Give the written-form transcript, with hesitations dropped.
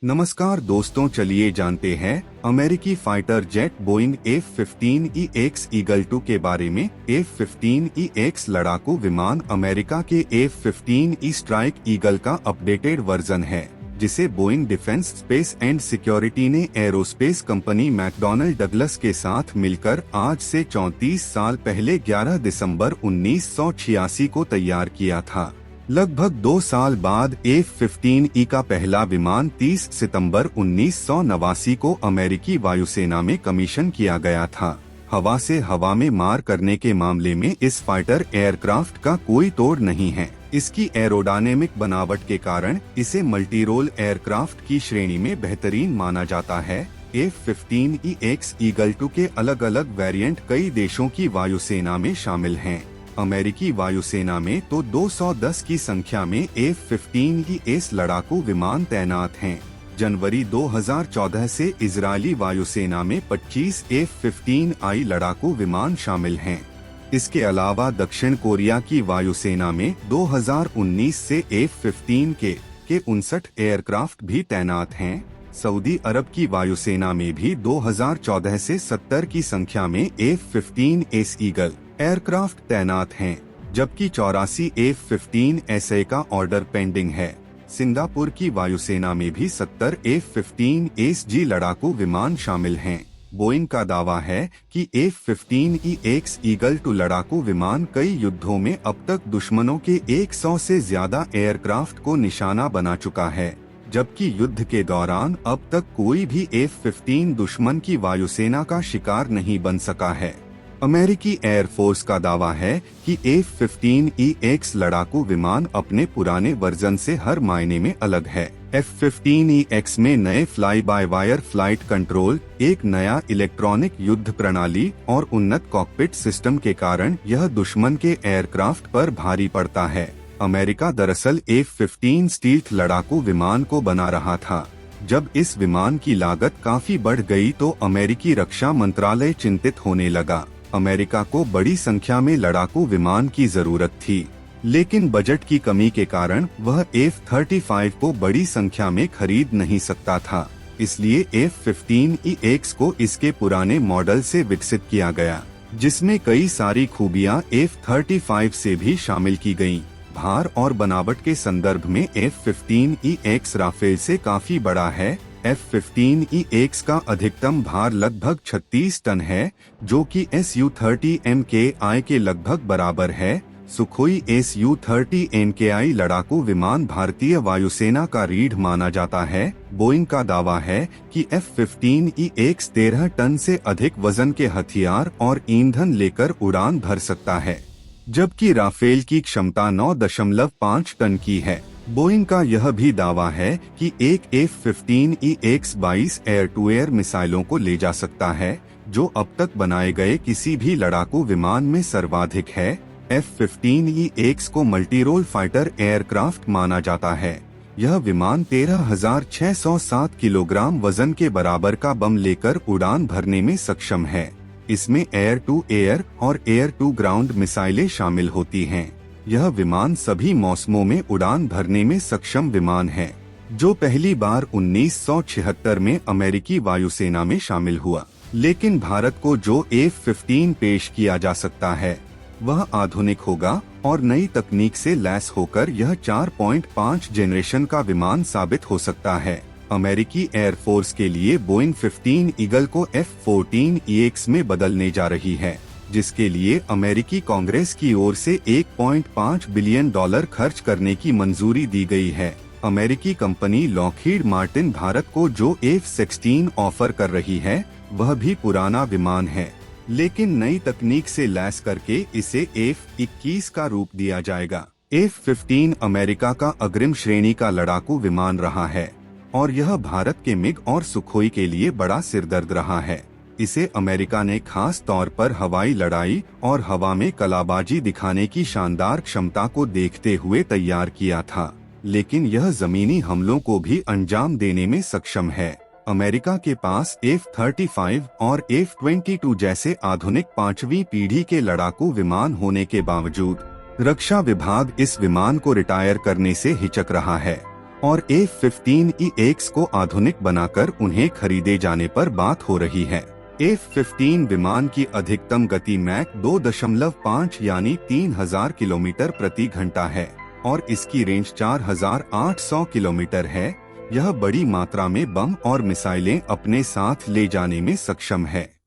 नमस्कार दोस्तों, चलिए जानते हैं अमेरिकी fighter jet Boeing F-15EX eagle 2 के बारे में। F-15EX लड़ाकू विमान अमेरिका के F-15E स्ट्राइक ईगल का अपडेटेड वर्जन है, जिसे Boeing defence space and security ने एरोस्पेस कंपनी मैकडॉनल्ड डगलस के साथ मिलकर आज से 34 साल पहले 11 दिसंबर 1986 को तैयार किया था। लगभग 2 साल बाद F-15E का पहला विमान 30 सितंबर 1989 को अमेरिकी वायुसेना में कमीशन किया गया था। हवा से हवा में मार करने के मामले में इस फाइटर एयरक्राफ्ट का कोई तोड़ नहीं है। इसकी एरोडायनेमिक बनावट के कारण इसे मल्टीरोल एयरक्राफ्ट की श्रेणी में बेहतरीन माना जाता है। F-15EX ईगल 2 के अलग अलग वेरिएंट कई देशों की वायुसेना में शामिल हैं। अमेरिकी वायुसेना में तो 210 की संख्या में F-15ES लड़ाकू विमान तैनात हैं। जनवरी 2014 से इजरायली वायुसेना में 25 F-15I लड़ाकू विमान शामिल हैं। इसके अलावा दक्षिण कोरिया की वायुसेना में 2019 से F-15 के 59 एयरक्राफ्ट भी तैनात हैं। सऊदी अरब की वायुसेना में भी 2014 से 70 की संख्या में F-15S ईगल एयरक्राफ्ट तैनात हैं, जबकि 84 F-15SA का ऑर्डर पेंडिंग है। सिंगापुर की वायुसेना में भी 70 F-15SG लड़ाकू विमान शामिल हैं। बोइंग का दावा है कि F-15EX ईगल 2 लड़ाकू विमान कई युद्धों में अब तक दुश्मनों के 100 से ज्यादा एयरक्राफ्ट को निशाना बना चुका है, जबकि युद्ध के दौरान अब तक कोई भी F-15 दुश्मन की वायुसेना का शिकार नहीं बन सका है। अमेरिकी एयरफोर्स का दावा है कि F-15EX लड़ाकू विमान अपने पुराने वर्जन से हर मायने में अलग है। F-15EX में नए fly by wire flight control, एक नया इलेक्ट्रॉनिक युद्ध प्रणाली और उन्नत कॉकपिट सिस्टम के कारण यह दुश्मन के एयरक्राफ्ट पर भारी पड़ता है। अमेरिका दरअसल F-15 स्टील्थ लड़ाकू विमान को बना रहा था। जब इस विमान की लागत काफी बढ़ गई तो अमेरिकी रक्षा मंत्रालय चिंतित होने लगा। अमेरिका को बड़ी संख्या में लड़ाकू विमान की जरूरत थी, लेकिन बजट की कमी के कारण वह F-35 को बड़ी संख्या में खरीद नहीं सकता था। इसलिए F-15EX को इसके पुराने मॉडल से विकसित किया गया, जिसमें कई सारी खूबियां F-35 से भी शामिल की गयीं। भार और बनावट के संदर्भ में F-15EX राफेल से काफी बड़ा है। F-15EX का अधिकतम भार लगभग 36 टन है, जो कि Su-30 MKI के लगभग बराबर है। सुखोई Su-30 MKI लड़ाकू विमान भारतीय वायुसेना का रीढ़ माना जाता है। बोइंग का दावा है कि F-15EX 13 टन से अधिक वजन के हथियार और ईंधन लेकर उड़ान भर सकता है, जबकि राफेल की क्षमता 9.5 टन की है। बोइंग का यह भी दावा है कि एक F-15EX 22 एयर टू एयर मिसाइलों को ले जा सकता है, जो अब तक बनाए गए किसी भी लड़ाकू विमान में सर्वाधिक है। F-15EX को मल्टीरोल फाइटर एयरक्राफ्ट माना जाता है। यह विमान 13,607 किलोग्राम वजन के बराबर का बम लेकर उड़ान भरने में सक्षम है। इसमें एयर टू एयर और एयर टू ग्राउंड मिसाइलें शामिल होती हैं। यह विमान सभी मौसमों में उड़ान भरने में सक्षम विमान है, जो पहली बार 1976 में अमेरिकी वायुसेना में शामिल हुआ। लेकिन भारत को जो F-15 पेश किया जा सकता है वह आधुनिक होगा और नई तकनीक से लैस होकर यह 4.5 जनरेशन का विमान साबित हो सकता है। अमेरिकी एयरफोर्स के लिए बोइंग 15 ईगल को F-14EX में बदलने जा रही है, जिसके लिए अमेरिकी कांग्रेस की ओर से $1.5 बिलियन खर्च करने की मंजूरी दी गई है। अमेरिकी कंपनी लॉकहीड मार्टिन भारत को जो F-16 ऑफर कर रही है वह भी पुराना विमान है, लेकिन नई तकनीक से लैस करके इसे F-21 का रूप दिया जाएगा। F-15 अमेरिका का अग्रिम श्रेणी का लड़ाकू विमान रहा है और यह भारत के मिग और सुखोई के लिए बड़ा सिरदर्द रहा है। इसे अमेरिका ने खास तौर पर हवाई लड़ाई और हवा में कलाबाजी दिखाने की शानदार क्षमता को देखते हुए तैयार किया था, लेकिन यह जमीनी हमलों को भी अंजाम देने में सक्षम है। अमेरिका के पास F-35 और F-22 जैसे आधुनिक 5वीं पीढ़ी के लड़ाकू विमान होने के बावजूद रक्षा विभाग इस विमान को रिटायर करने से हिचक रहा है। और F-15EX को आधुनिक बनाकर उन्हें खरीदे जाने पर बात हो रही है। F-15 विमान की अधिकतम गति मैक 2.5 यानी 3000 किलोमीटर प्रति घंटा है और इसकी रेंज 4800 किलोमीटर है। यह बड़ी मात्रा में बम और मिसाइलें अपने साथ ले जाने में सक्षम है।